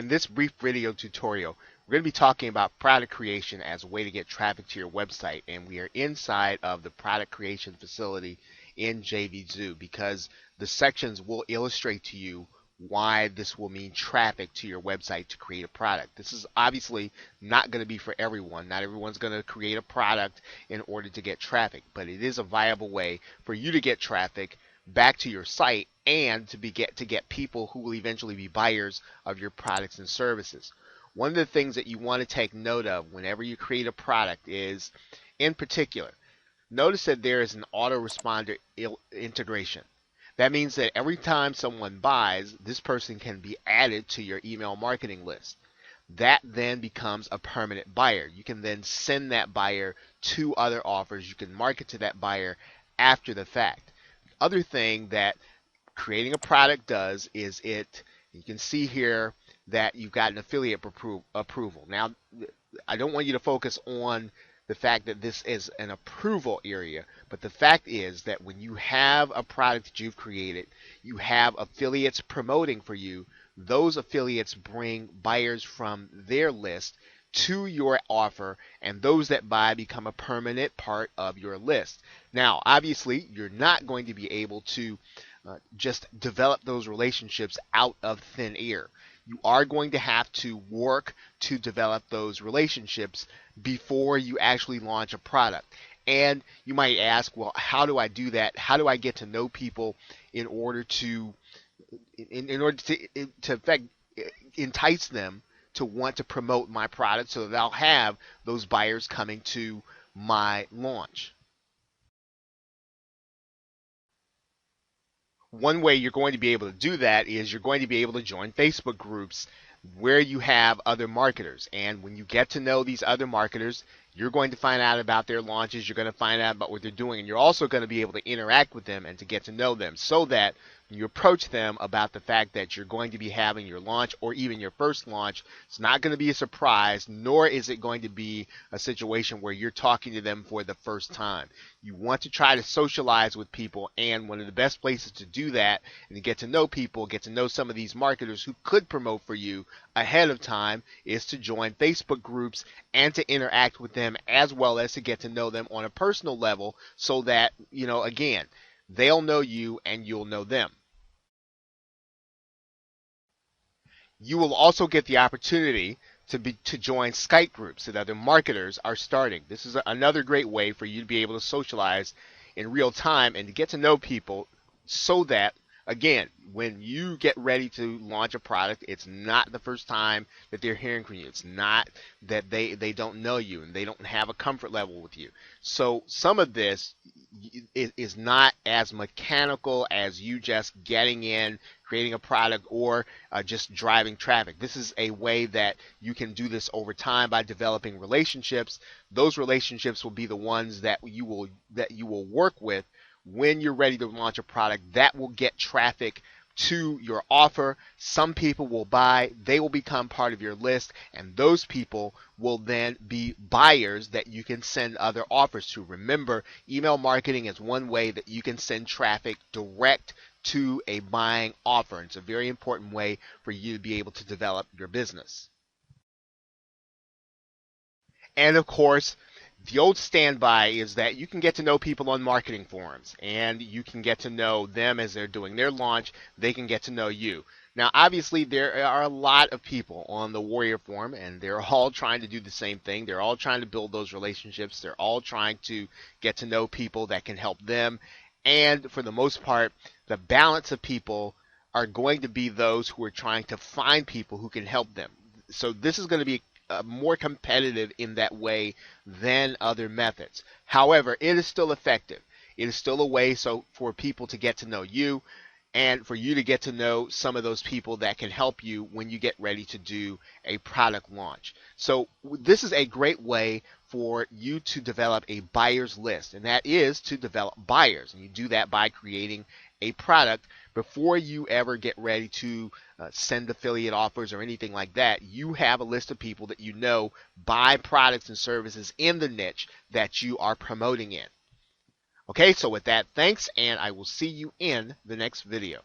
In this brief video tutorial, we're going to be talking about product creation as a way to get traffic to your website, and we are inside of the product creation facility in JVZoo because the sections will illustrate to you why this will mean traffic to your website to create a product. This is obviously not going to be for everyone. Not everyone's going to create a product in order to get traffic, but it is a viable way for you to get traffic back to your site and to get people who will eventually be buyers of your products and services. One of the things that you want to take note of whenever you create a product is, in particular, notice that there is an autoresponder integration. That means that every time someone buys, this person can be added to your email marketing list. That then becomes a permanent buyer. You can then send that buyer to other offers. You can market to that buyer after the fact. The other thing that creating a product does is you can see here that you've got an affiliate approval. Now, I don't want you to focus on the fact that this is an approval area, but the fact is that when you have a product that you've created, you have affiliates promoting for you. Those affiliates bring buyers from their list to your offer, and those that buy become a permanent part of your list. Now, obviously, you're not going to be able to just develop those relationships out of thin air. You are going to have to work to develop those relationships before you actually launch a product. And you might ask, well, how do I do that? How do I get to know people in order to entice them to want to promote my product so that I'll have those buyers coming to my launch? One way you're going to be able to do that is you're going to be able to join Facebook groups where you have other marketers. And when you get to know these other marketers, you're going to find out about their launches. You're going to find out about what they're doing. And you're also going to be able to interact with them and to get to know them so that when you approach them about the fact that you're going to be having your launch or even your first launch, it's not going to be a surprise, nor is it going to be a situation where you're talking to them for the first time. You want to try to socialize with people, and one of the best places to do that and to get to know people, get to know some of these marketers who could promote for you ahead of time, is to join Facebook groups and to interact with them as well as to get to know them on a personal level so that, again, they'll know you and you'll know them. You will also get the opportunity to join Skype groups that other marketers are starting. This is another great way for you to be able to socialize in real time and to get to know people so that, again, when you get ready to launch a product, it's not the first time that they're hearing from you. It's not that they don't know you and they don't have a comfort level with you. So some of this is not as mechanical as you just getting in, creating a product, or just driving traffic. This is a way that you can do this over time by developing relationships. Those relationships will be the ones that you will work with when you're ready to launch a product that will get traffic to your offer. Some people will buy, they will become part of your list, and those people will then be buyers that you can send other offers to. Remember, email marketing is one way that you can send traffic direct to a buying offer. And it's a very important way for you to be able to develop your business. And of course, the old standby is that you can get to know people on marketing forums, and you can get to know them as they're doing their launch. They can get to know you. Now, obviously, there are a lot of people on the Warrior Forum, and they're all trying to do the same thing. They're all trying to build those relationships. They're all trying to get to know people that can help them. And for the most part, the balance of people are going to be those who are trying to find people who can help them. So this is going to be more competitive in that way than other methods. However, it is still effective. It is still a way for people to get to know you and for you to get to know some of those people that can help you when you get ready to do a product launch. So this is a great way for you to develop a buyer's list, and that is to develop buyers. And you do that by creating a product before you ever get ready to send affiliate offers or anything like that. You have a list of people that you know buy products and services in the niche that you are promoting in. Okay, so with that, thanks, and I will see you in the next video.